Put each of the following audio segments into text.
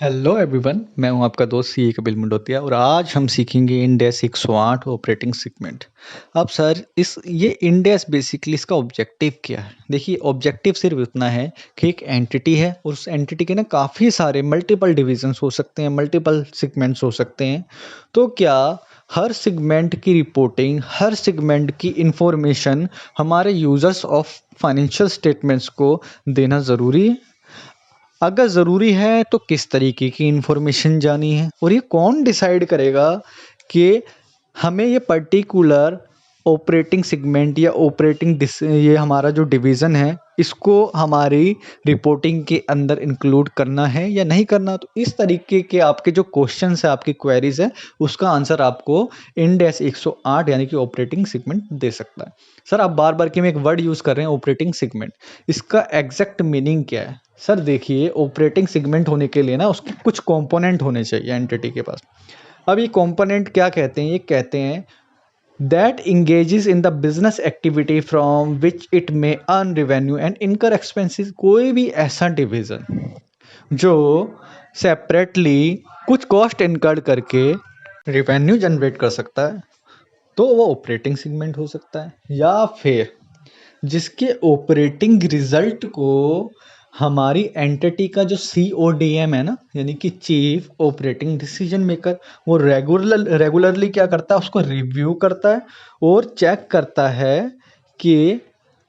Hello everyone, मैं हूं आपका दोस्त सीए कपिल मंडोतिया और आज हम सीखेंगे इंड एस 108 ऑपरेटिंग सेगमेंट। अब सर इस ये इंड एस बेसिकली इसका ऑब्जेक्टिव क्या है? देखिए ऑब्जेक्टिव सिर्फ इतना है कि एक एंटिटी है और उस एंटिटी के ना काफ़ी सारे मल्टीपल डिविजन्स हो सकते हैं, मल्टीपल सेगमेंट्स हो सकते हैं। तो क्या हर सेगमेंट की रिपोर्टिंग, हर सेगमेंट की इंफॉर्मेशन हमारे यूजर्स ऑफ फाइनेंशियल स्टेटमेंट्स को देना ज़रूरी है? अगर ज़रूरी है तो किस तरीके की इन्फॉर्मेशन जानी है और ये कौन डिसाइड करेगा कि हमें ये पर्टिकुलर ऑपरेटिंग सेगमेंट या ये हमारा जो डिवीज़न है इसको हमारी रिपोर्टिंग के अंदर इंक्लूड करना है या नहीं करना। तो इस तरीके के आपके जो क्वेश्चंस है, आपकी क्वेरीज है, उसका आंसर आपको इंड एस 108 यानी कि ऑपरेटिंग सेगमेंट दे सकता है। सर आप बार बार के में एक वर्ड यूज़ कर रहे हैं ऑपरेटिंग सेगमेंट, इसका एग्जैक्ट मीनिंग क्या है? सर देखिए ऑपरेटिंग सेगमेंट होने के लिए ना उसके कुछ कंपोनेंट होने चाहिए एंटिटी के पास। अब ये कंपोनेंट क्या कहते हैं? ये कहते हैं that engages in the business activity from which it may earn revenue and इनकर एक्सपेंसेस। कोई भी ऐसा डिवीजन जो सेपरेटली कुछ कॉस्ट इनकर्ड करके रेवेन्यू जनरेट कर सकता है तो वो ऑपरेटिंग सेगमेंट हो सकता है, या फिर जिसके ऑपरेटिंग रिजल्ट को हमारी एंटिटी का जो CODM है ना, यानी कि चीफ ऑपरेटिंग डिसीजन मेकर, वो रेगुलरली क्या करता है, उसको रिव्यू करता है और चेक करता है कि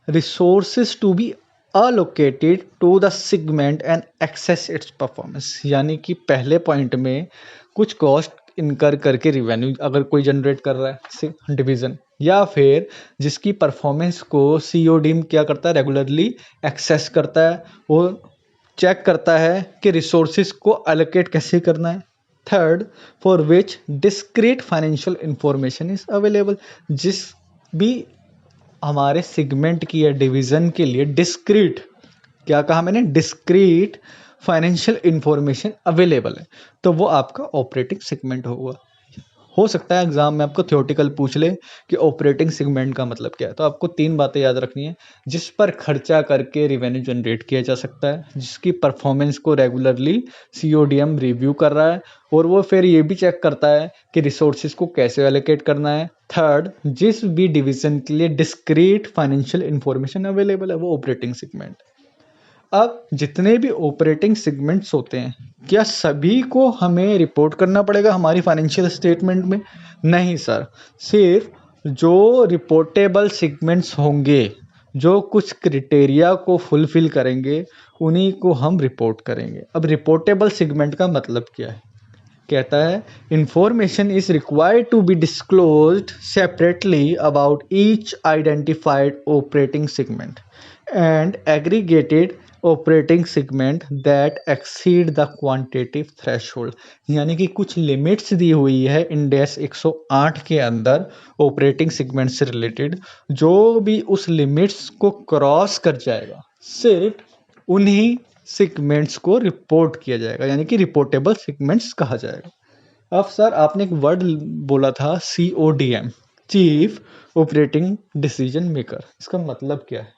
resources to be allocated to the segment and access its performance. यानी कि पहले पॉइंट में कुछ कॉस्ट इनकर करके रिवेन्यू अगर कोई जनरेट कर रहा है डिवीजन, या फिर जिसकी परफॉर्मेंस को COD क्या करता है, रेगुलरली एक्सेस करता है और चेक करता है कि रिसोर्सेज को एलोकेट कैसे करना है। Third, for which discrete financial information is available. जिस भी हमारे सेगमेंट की या डिवीजन के लिए डिस्क्रीट, क्या कहा मैंने, डिस्क्रीट फाइनेंशियल इंफॉर्मेशन अवेलेबल है, तो वो आपका ऑपरेटिंग सेगमेंट होगा। हो सकता है एग्जाम में आपको थ्योरेटिकल पूछ ले कि ऑपरेटिंग सेगमेंट का मतलब क्या है, तो आपको तीन बातें याद रखनी है। जिस पर खर्चा करके रेवेन्यू जनरेट किया जा सकता है, जिसकी परफॉर्मेंस को रेगुलरली CODM रिव्यू कर रहा है और वो फिर ये भी चेक करता है कि रिसोर्सेज को कैसे एलोकेट करना है। थर्ड, जिस भी डिवीजन के लिए डिस्क्रीट फाइनेंशियल इंफॉर्मेशन अवेलेबल है, वो ऑपरेटिंग सेगमेंट। अब जितने भी ऑपरेटिंग सेगमेंट्स होते हैं, क्या सभी को हमें रिपोर्ट करना पड़ेगा हमारी फाइनेंशियल स्टेटमेंट में? नहीं सर, सिर्फ जो रिपोर्टेबल सेगमेंट्स होंगे, जो कुछ क्राइटेरिया को फुलफिल करेंगे, उन्हीं को हम रिपोर्ट करेंगे। अब रिपोर्टेबल सेगमेंट का मतलब क्या है? कहता है information is required to be disclosed separately about each identified operating segment and aggregated operating segment that exceed the quantitative threshold. यानी कि कुछ लिमिट्स दी हुई है इंडेक्स 108 के अंदर ऑपरेटिंग सेगमेंट से रिलेटेड, जो भी उस लिमिट्स को क्रॉस कर जाएगा सिर्फ उन्हीं सेगमेंट्स को रिपोर्ट किया जाएगा, यानी कि रिपोर्टेबल सेगमेंट्स कहा जाएगा। अब सर आपने एक वर्ड बोला था CODM, chief operating decision maker, इसका मतलब क्या है?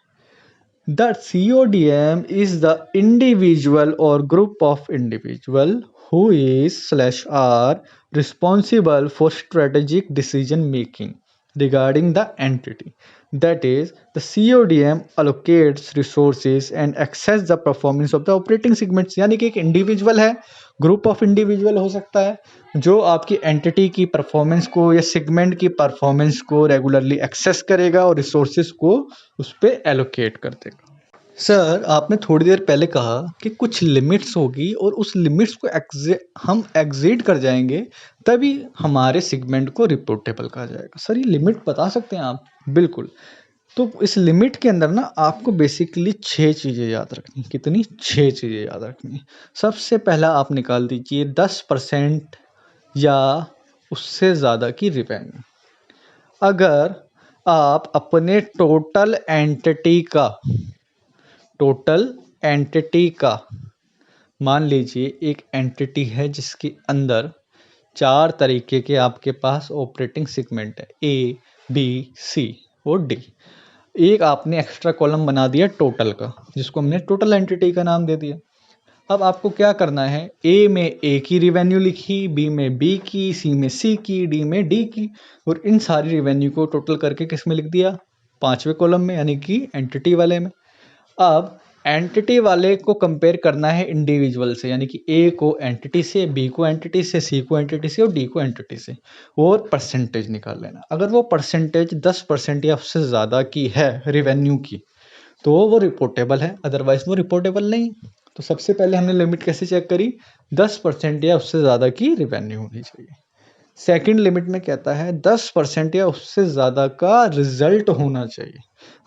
The CODM is the individual or group of individual who is/are responsible for strategic decision making regarding the entity. That is, the CODM allocates resources and access the performance of the operating segments। यानी कि एक individual है, group of individual हो सकता है, जो आपकी entity की परफॉर्मेंस को या सेगमेंट की परफॉर्मेंस को रेगुलरली एक्सेस करेगा और रिसोर्सेज को उस पर एलोकेट कर देगा। सर आपने थोड़ी देर पहले कहा कि कुछ लिमिट्स होगी और उस लिमिट्स को हम एग्जीड कर जाएंगे तभी हमारे सेगमेंट को रिपोर्टेबल कहा जाएगा। सर ये लिमिट बता सकते हैं आप? बिल्कुल। तो इस लिमिट के अंदर ना आपको बेसिकली 6 चीज़ें याद रखनी। कितनी? 6 चीज़ें याद रखनी। सबसे पहला आप निकाल दीजिए 10% या उससे ज़्यादा की रेवेन्यू। अगर आप अपने टोटल एंटिटी का मान लीजिए, एक एंटिटी है जिसके अंदर 4 तरीके के आपके पास ऑपरेटिंग सेगमेंट है, A, B, C और D। एक आपने एक्स्ट्रा कॉलम बना दिया टोटल का, जिसको हमने टोटल एंटिटी का नाम दे दिया। अब आपको क्या करना है, ए में ए की रिवेन्यू लिखी, बी में बी की, सी में सी की, डी में डी की, और इन सारी रिवेन्यू को टोटल करके किस में लिख दिया, 5वें कॉलम में, यानी कि एंटिटी वाले में। अब एंटिटी वाले को कंपेयर करना है इंडिविजुअल से, यानी कि ए को एंटिटी से, बी को एंटिटी से, सी को एंटिटी से और डी को एंटिटी से, और परसेंटेज निकाल लेना। अगर वो परसेंटेज 10% या उससे ज़्यादा की है रिवेन्यू की, तो वो रिपोर्टेबल है, अदरवाइज वो रिपोर्टेबल नहीं। तो सबसे पहले हमने लिमिट कैसे चेक करी, 10% या उससे ज़्यादा की रिवेन्यू होनी चाहिए। सेकंड लिमिट में कहता है 10% या उससे ज़्यादा का रिजल्ट होना चाहिए।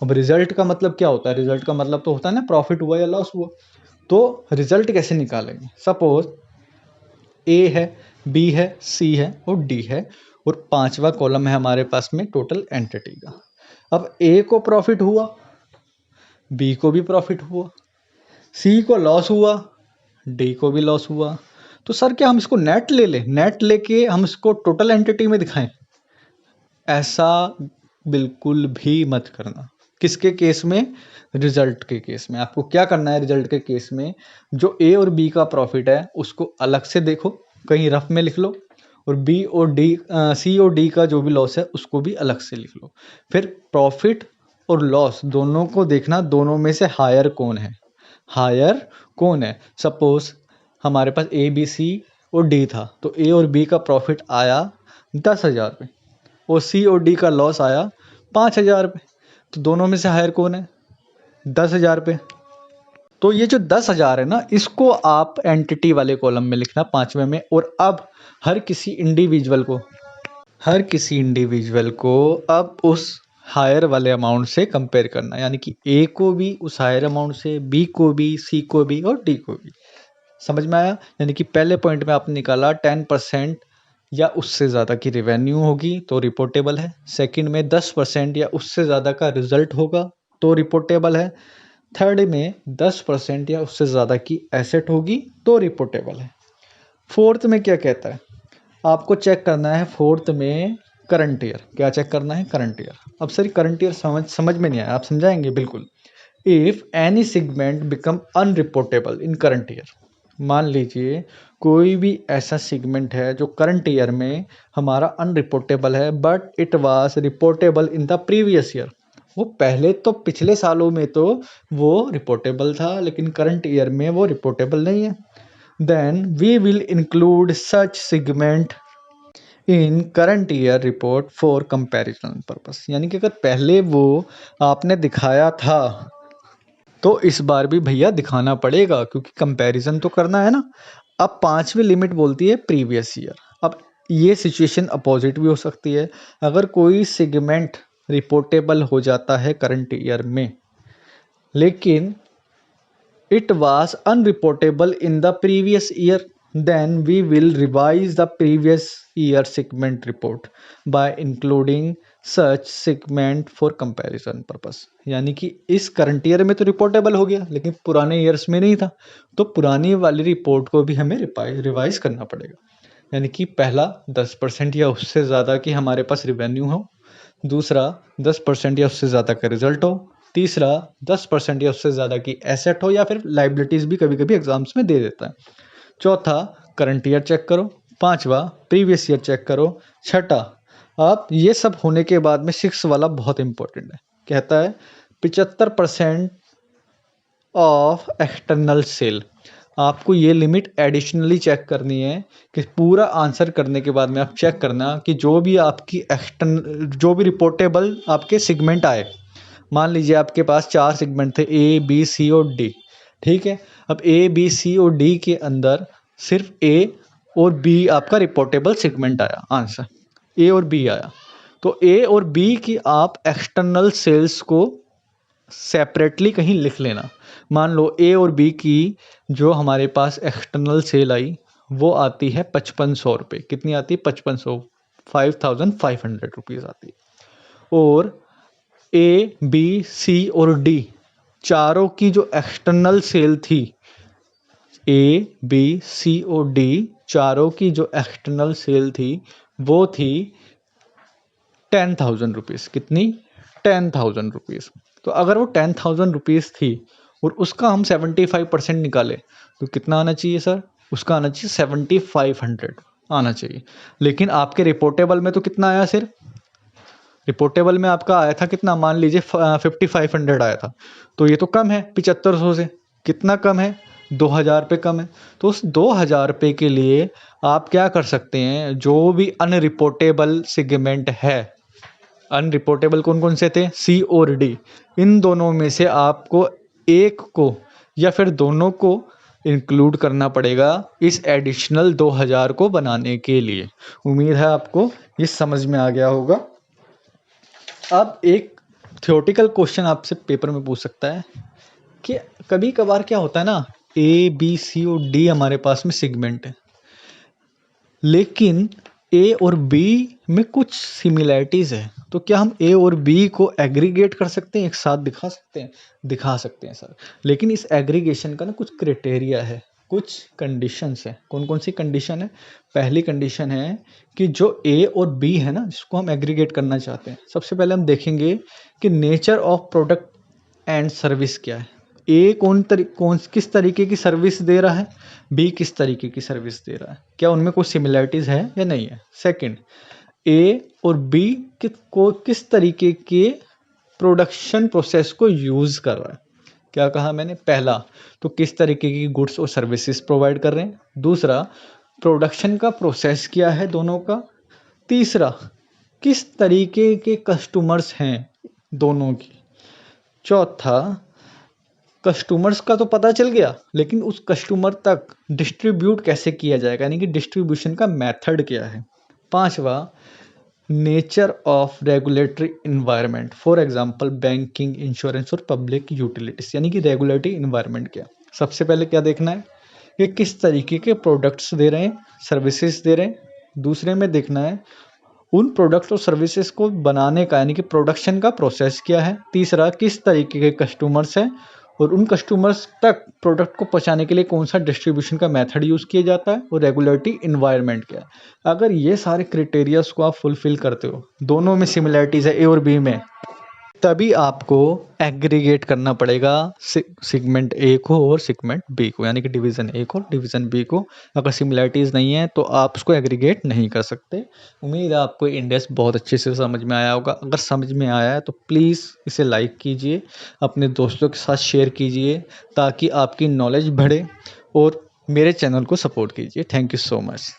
अब रिजल्ट का मतलब क्या होता है, रिजल्ट का मतलब तो होता है ना प्रॉफिट हुआ या लॉस हुआ। तो रिजल्ट कैसे निकालेंगे, सपोज ए है, बी है, सी है और डी है, और 5वां कॉलम है हमारे पास में टोटल एंटिटी का। अब ए को प्रॉफिट हुआ, बी को भी प्रॉफिट हुआ, सी को लॉस हुआ, डी को भी लॉस हुआ। तो सर क्या हम इसको नेट ले लें, नेट लेके हम इसको टोटल एंटिटी में दिखाएं? ऐसा बिल्कुल भी मत करना। किसके केस में, रिजल्ट के केस में। आपको क्या करना है, रिजल्ट के केस में जो ए और बी का प्रॉफिट है उसको अलग से देखो, कहीं रफ में लिख लो, और बी और डी, सी और डी का जो भी लॉस है उसको भी अलग से लिख लो। फिर प्रॉफिट और लॉस दोनों को देखना, दोनों में से हायर कौन है, हायर कौन है। सपोज हमारे पास ए बी सी और डी था, तो ए और बी का प्रॉफिट आया 10,000 रुपये और सी और डी का लॉस आया 5,000 रुपये। तो दोनों में से हायर कौन है, 10,000 रुपये। तो ये जो 10,000 है ना, इसको आप एंटिटी वाले कॉलम में लिखना 5वें में। और अब हर किसी इंडिविजुअल को अब उस हायर वाले अमाउंट से कंपेयर करना, यानी कि ए को भी उस हायर अमाउंट से, बी को भी, सी को भी और डी को भी। समझ में आया? यानी कि पहले पॉइंट में आपने निकाला 10% या उससे ज़्यादा की रिवेन्यू होगी तो रिपोर्टेबल है। सेकंड में 10% या उससे ज़्यादा का रिजल्ट होगा तो रिपोर्टेबल है। थर्ड में 10% या उससे ज़्यादा की एसेट होगी तो रिपोर्टेबल है। फोर्थ में क्या कहता है, आपको चेक करना है फोर्थ में करंट ईयर। क्या चेक करना है, करंट ईयर। अब सर करंट ईयर समझ में नहीं आया, आप समझाएंगे? बिल्कुल। If any segment become unreportable in current year, मान लीजिए कोई भी ऐसा सेगमेंट है जो करंट ईयर में हमारा अनरिपोर्टेबल है, but it was reportable in the previous year. वो पहले तो पिछले सालों में तो वो रिपोर्टेबल था, लेकिन करंट ईयर में वो रिपोर्टेबल नहीं है। Then we will include such segment in current year report for comparison purpose. यानी कि अगर पहले वो आपने दिखाया था तो इस बार भी भैया दिखाना पड़ेगा, क्योंकि कंपैरिजन तो करना है ना। अब 5वीं लिमिट बोलती है प्रीवियस ईयर। अब ये सिचुएशन अपोजिट भी हो सकती है। अगर कोई सेगमेंट रिपोर्टेबल हो जाता है करंट ईयर में, लेकिन it was unreportable in the previous year, then we will revise the previous year segment report by including such segment for comparison purpose। यानी कि इस करंट ईयर में तो रिपोर्टेबल हो गया, लेकिन पुराने ईयर्स में नहीं था, तो पुरानी वाली रिपोर्ट को भी हमें रिवाइज करना पड़ेगा। यानी कि पहला 10% या उससे ज़्यादा की हमारे पास रिवेन्यू हो, दूसरा 10% या उससे ज़्यादा का रिजल्ट हो, तीसरा 10% या उससे ज़्यादा की एसेट हो, या फिर लाइबिलिटीज़ भी कभी कभी एग्जाम्स में दे देता है। चौथा करंट ईयर चेक करो, पांचवा प्रीवियस ईयर चेक करो, छठा। अब ये सब होने के बाद में 6 वाला बहुत इंपॉर्टेंट है, कहता है 75% ऑफ एक्सटर्नल सेल। आपको ये लिमिट एडिशनली चेक करनी है कि पूरा आंसर करने के बाद में आप चेक करना कि जो भी आपकी जो भी रिपोर्टेबल आपके सेगमेंट आए, मान लीजिए आपके पास 4 सेगमेंट थे, ए बी सी और डी, ठीक है। अब ए बी सी और डी के अंदर सिर्फ ए और बी आपका रिपोर्टेबल सेगमेंट आया, आंसर ए और बी आया, तो ए और बी की आप एक्सटर्नल सेल्स को सेपरेटली कहीं लिख लेना। मान लो ए और बी की जो हमारे पास एक्सटर्नल सेल आई वो आती है 5500 रुपये। कितनी आती है? 5500, 5500 रुपीज़ आती है। और ए बी सी और डी चारों की जो एक्सटर्नल सेल थी, ए बी सी और डी चारों की जो एक्सटर्नल सेल थी वो थी 10,000 रुपीज़। कितनी? 10,000 रुपीज़। तो अगर वो 10,000 रुपीज़ थी और उसका हम 75% निकाले तो कितना आना चाहिए सर? उसका आना चाहिए 7500 आना चाहिए। लेकिन आपके रिपोर्टेबल में तो कितना आया सर? रिपोर्टेबल में आपका आया था कितना, मान लीजिए 5500 आया था। तो ये तो कम है 7500 से। कितना कम है? 2000 रुपये कम है। तो उस 2000 रुपये के लिए आप क्या कर सकते हैं, जो भी अनरिपोर्टेबल सेगमेंट है, अनरिपोर्टेबल कौन कौन से थे? सी और डी। इन दोनों में से आपको एक को या फिर दोनों को इंक्लूड करना पड़ेगा इस एडिशनल 2000 को बनाने के लिए। उम्मीद है आपको ये समझ में आ गया होगा। अब एक थ्योरेटिकल क्वेश्चन आपसे पेपर में पूछ सकता है कि कभी कभार क्या होता है ना, ए बी सी और डी हमारे पास में सेगमेंट है, लेकिन ए और बी में कुछ सिमिलैरिटीज है। तो क्या हम ए और बी को एग्रीगेट कर सकते हैं, एक साथ दिखा सकते हैं? दिखा सकते हैं सर। लेकिन इस एग्रीगेशन का ना कुछ क्राइटेरिया है, कुछ कंडीशंस है। कौन कौन सी कंडीशन है? पहली कंडीशन है कि जो ए और बी है ना, जिसको हम एग्रीगेट करना चाहते हैं, सबसे पहले हम देखेंगे कि nature of product and service क्या है। ए किस तरीके की सर्विस दे रहा है, बी किस तरीके की सर्विस दे रहा है, क्या उनमें कुछ सिमिलैरिटीज है या नहीं है। सेकंड, ए और बी किस तरीके के प्रोडक्शन प्रोसेस को यूज कर रहा है। क्या कहा मैंने? पहला, तो किस तरीके की गुड्स और सर्विसेज प्रोवाइड कर रहे हैं। दूसरा, प्रोडक्शन का प्रोसेस क्या है दोनों का। तीसरा, किस तरीके के कस्टमर्स हैं दोनों की। चौथा, कस्टमर्स का तो पता चल गया, लेकिन उस कस्टमर तक डिस्ट्रीब्यूट कैसे किया जाएगा, यानी कि डिस्ट्रीब्यूशन का मेथड क्या है। पांचवा, nature of regulatory environment, for example banking, insurance और पब्लिक यूटिलिटीज, यानी कि रेगुलेटरी इन्वायरमेंट क्या। सबसे पहले क्या देखना है कि किस तरीके के प्रोडक्ट्स दे रहे हैं, सर्विसेज दे रहे हैं। दूसरे में देखना है उन प्रोडक्ट्स और सर्विसेज को बनाने का, यानी कि प्रोडक्शन का प्रोसेस क्या है। तीसरा, किस तरीके के कस्टमर्स हैं और उन कस्टमर्स तक प्रोडक्ट को पहुंचाने के लिए कौन सा डिस्ट्रीब्यूशन का मेथड यूज़ किया जाता है, और रेगुलेटरी इन्वायरमेंट क्या है। अगर ये सारे क्राइटेरियाज को आप फुलफिल करते हो, दोनों में सिमिलैरिटीज है ए और बी में, तभी आपको एग्रीगेट करना पड़ेगा सेगमेंट ए को और सेगमेंट बी को, यानी कि डिवीज़न ए को और डिवीज़न बी को। अगर सिमिलैरिटीज़ नहीं है तो आप उसको एग्रीगेट नहीं कर सकते। उम्मीद है आपको इंडेक्स बहुत अच्छे से समझ में आया होगा। अगर समझ में आया है तो प्लीज़ इसे लाइक कीजिए, अपने दोस्तों के साथ शेयर कीजिए, ताकि आपकी नॉलेज बढ़े, और मेरे चैनल को सपोर्ट कीजिए। Thank you so much.